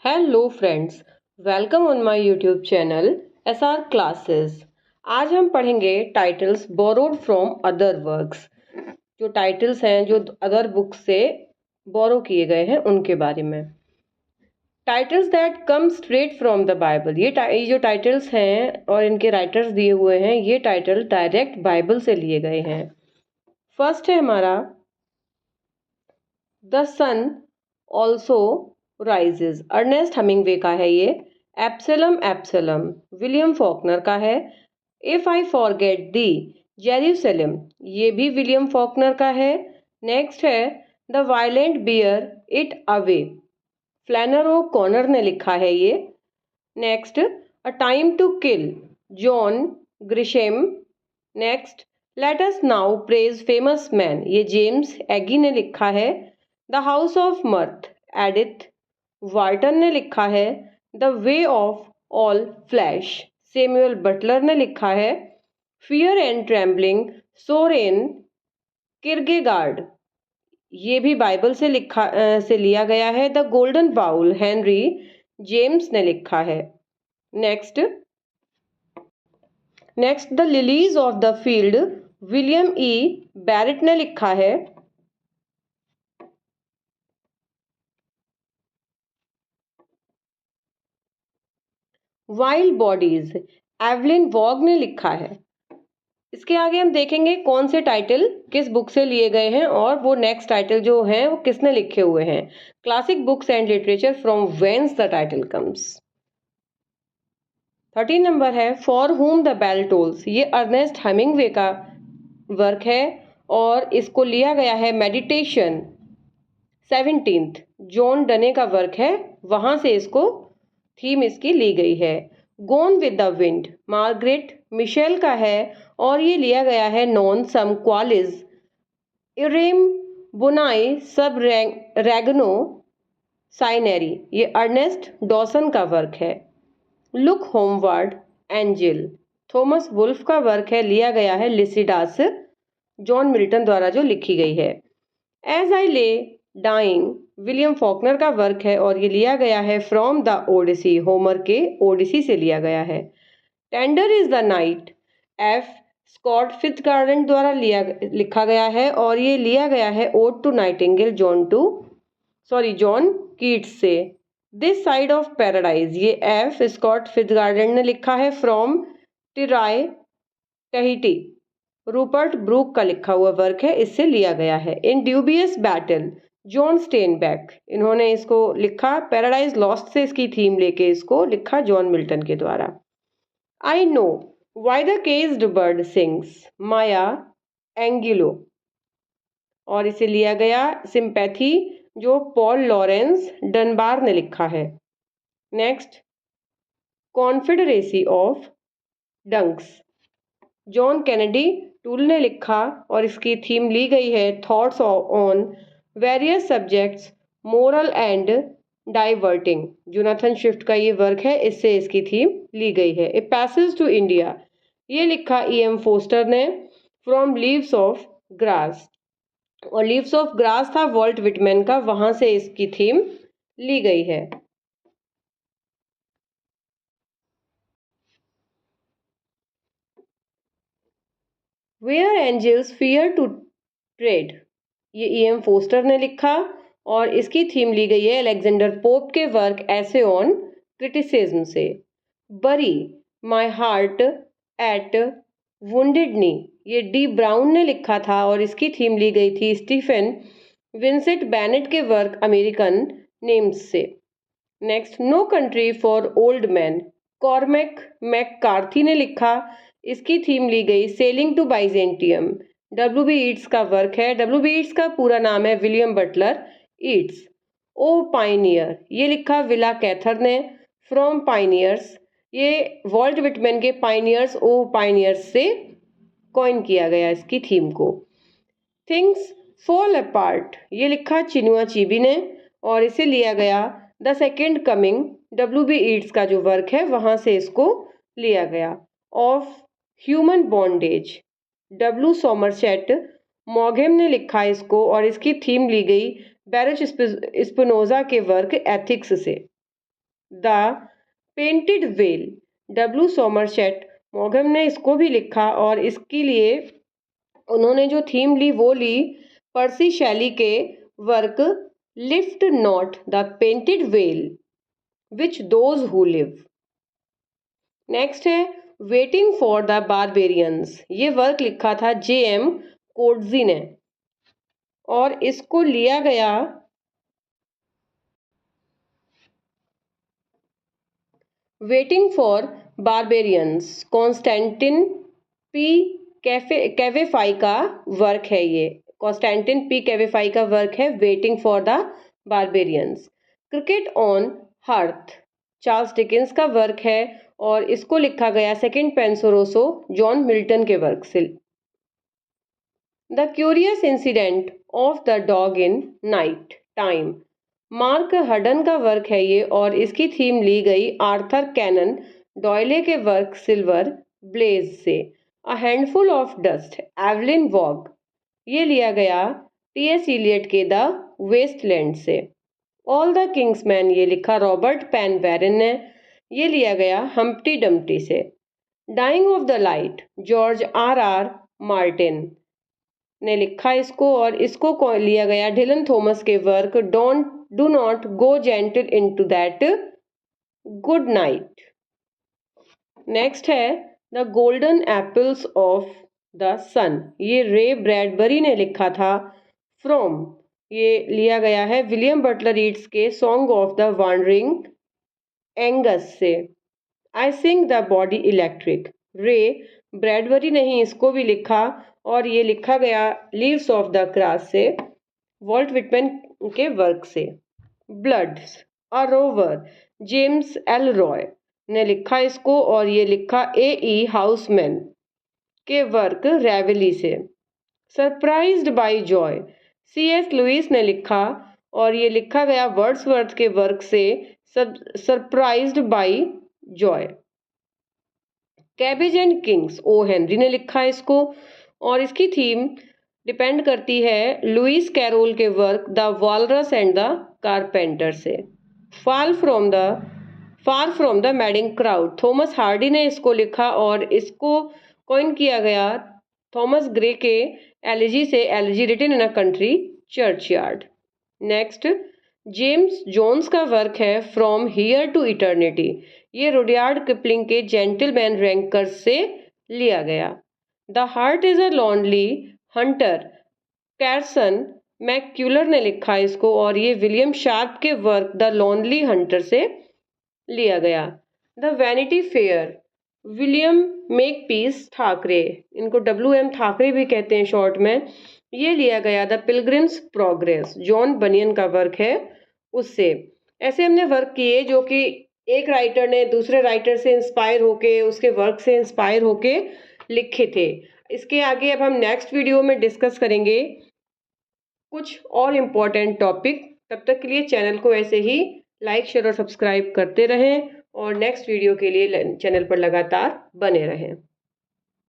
Hello friends, welcome on my YouTube channel SR classes. आज हम पढ़ेंगे titles borrowed from other works. जो titles हैं जो अदर बुक्स से बोरो किए गए हैं उनके बारे में। Titles that come straight from the Bible. ये जो टाइटल्स हैं और इनके राइटर्स दिए हुए हैं, ये टाइटल डायरेक्ट बाइबल से लिए गए हैं। फर्स्ट है हमारा the sun also rises, Ernest Hemingway का है ये। एप्सलम एप्सलम विलियम फॉकनर का है। If I forget thee Jerusalem, ये भी विलियम फॉकनर का है। नेक्स्ट है the violent bear it away, Flannery O'Connor ने लिखा है ये। Next a time to kill, John Grisham. Next let us now praise famous men, ये जेम्स एगी ने लिखा है। The house of mirth, Edith Wharton ने लिखा है। The way of all flesh, Samuel Butler ने लिखा है। Fear and trembling, Soren Kierkegaard, ये भी बाइबल से से लिया गया है। The golden bowl, Henry James ने लिखा है। Next the lilies of the field, William Barrett ने लिखा है। वाइल्ड बॉडीज, एवलिन वॉग ने लिखा है। इसके आगे हम देखेंगे कौन से टाइटल किस बुक से लिए गए हैं और वो नेक्स्ट टाइटल जो है वो किसने लिखे हुए हैं। Classic books and literature from whence the title comes. 13 number है for whom the bell tolls, ये अर्नेस्ट हेमिंगवे का वर्क है और इसको लिया गया है मेडिटेशन 17th जॉन डने का वर्क है, वहां से इसको थीम इसकी ली गई है। Gone with the wind, Margaret Mitchell का है और ये लिया गया है नॉन सम क्वालिज इरेम बुनाई सब रैगनो साइनेरी, ये अर्नेस्ट डॉसन का वर्क है। Look homeward angel, Thomas Wolfe का वर्क है, लिया गया है लिसिडास जॉन मिल्टन द्वारा जो लिखी गई है। एज आई ले डाइंग, विलियम फॉकनर का वर्क है और ये लिया गया है फ्रॉम द ओडिसी, होमर के ओडिसी से लिया गया है। Tender is the night, F Scott Fitzgerald द्वारा लिखा गया है और ये लिया गया है ode to nightingale John Keats से। दिस साइड ऑफ पैराडाइज, ये एफ स्कॉट फिtzgerald ने लिखा है from Tiare Tahiti, Rupert Brooke का लिखा हुआ वर्क है, इससे लिया गया है। In dubious battle, John Steinbeck, इन्होंने इसको लिखा पैराडाइज लॉस्ट से इसकी थीम लेके इसको लिखा जॉन मिल्टन के द्वारा। I know why the caged bird sings, Maya Angelo, और इसे लिया गया सिंपैथी जो पॉल लॉरेंस डनबार ने लिखा है। Next confederacy of dunks, John Kennedy tool ने लिखा और इसकी थीम ली गई है thoughts on various subjects moral and diverting, Jonathan Swift का ये वर्क है, इससे इसकी थीम ली गई है। ए पैसेज टू इंडिया, ये लिखा EM फोस्टर ने फ्रॉम लीव्स ऑफ ग्रास, और लीव्स ऑफ ग्रास था वॉल्ट विटमैन का, वहां से इसकी थीम ली गई है। Where angels fear to tread, ये EM फोस्टर ने लिखा और इसकी थीम ली गई है अलेक्जेंडर पोप के वर्क ऐसे ऑन क्रिटिसिज्म से। Bury my heart at wounded knee, ये डी ब्राउन ने लिखा था और इसकी थीम ली गई थी स्टीफन विंसेंट बैनेट के वर्क अमेरिकन नेम्स से। Next no country for old men, Cormac McCarthy ने लिखा, इसकी थीम ली गई sailing to Byzantium, WB Yeats का वर्क है। WB ईट्स का पूरा नाम है William Butler Yeats. O pioneers, ये लिखा विला कैथर ने फ्रॉम पाइनियर्स, ये वॉल्ट विटमैन के पाइनियर्स ओ पाइनियर्स से कॉइन किया गया इसकी थीम को। थिंग्स फॉल अपार्ट, ये लिखा चिनुआ चीबी ने और इसे लिया गया the second coming, WB Yeats का जो वर्क है वहां से इसको लिया गया। Of human bondage, W Somerset मॉगहेम ने लिखा इसको और इसकी थीम ली गई बैरुच स्पिनोजा के वर्क एथिक्स से। The painted veil. W Somerset मॉगम ने इसको भी लिखा और इसके लिए उन्होंने जो थीम ली वो ली पर्सी शैली के work lift not the painted veil which those who live. Next है वेटिंग फॉर द बारबेरियंस। ये वर्क लिखा था J.M. कोट्जी ने और इसको लिया गया waiting for barbarians Constantine P Cavafy का वर्क है। ये कॉन्स्टेंटिन पी कैवेफाई का वर्क है waiting for the barbarians. Cricket on hearth Charles Dickens का वर्क है और इसको लिखा गया सेकंड पेंसोरोसो जॉन मिल्टन के वर्क से। The curious incident of the dog in night time Mark Haddon का वर्क है ये और इसकी थीम ली गई आर्थर कैनन डॉयले के वर्क सिल्वर ब्लेज से। A handful of dust Evelyn Waugh ये लिया गया T.S. इलियट के द वेस्टलैंड से। ऑल द किंग्समैन ये लिखा रॉबर्ट पेन बैरन ने, ये लिया गया हम्प्टी डम्प्टी से। Dying of the light George R.R. Martin ने लिखा इसको और इसको लिया गया डिलन थॉमस के work do not go gentle into that good night. Next है the golden apples of the sun, ये रे ब्रैडबरी ने लिखा था। फ्रॉम ये लिया गया है विलियम बटलर ईट्स के song of the wandering Aengus से। I sing the body electric Ray Bradbury ने ही इसको भी लिखा और ये लिखा गया लीव्स ऑफ द ग्रास से वॉल्ट विटमैन के वर्क से। Blood a rover James Ellroy ने लिखा इसको और ये लिखा A.E. हाउसमैन के वर्क रेवली से। Surprised by Joy C.S. Louis ने लिखा और ये लिखा गया वर्ड्सवर्थ के वर्क से surprised by joy. Cabbages and kings O. Henry ने लिखा इसको और इसकी थीम डिपेंड करती है लुइस कैरोल के work the walrus and the carpenter से। Far from the madding crowd Thomas Hardy ने इसको लिखा और इसको कॉइन किया गया थॉमस ग्रे के एलिजी से, elegy written in a country churchyard. Next James Jones का वर्क है फ्रॉम हियर टू इटर्निटी, ये रुडयार्ड किपलिंग के जेंटलमैन रैंकर्स से लिया गया। The heart is a lonely hunter Carson McCullers ने लिखा इसको और ये विलियम शार्प के वर्क द लॉन्ली हंटर से लिया गया। The vanity fair William Makepeace Thackeray, इनको WM ठाकरे भी कहते हैं शॉर्ट में, ये लिया गया द पिलग्रिम्स प्रोग्रेस जॉन बनियन का वर्क है उससे। ऐसे हमने वर्क किए जो कि एक राइटर ने दूसरे राइटर से इंस्पायर होके उसके वर्क से इंस्पायर होके लिखे थे। इसके आगे अब हम नेक्स्ट वीडियो में डिस्कस करेंगे कुछ और इम्पोर्टेंट टॉपिक। तब तक के लिए चैनल को ऐसे ही लाइक शेयर और सब्सक्राइब करते रहें और नेक्स्ट वीडियो के लिए चैनल पर लगातार बने रहें।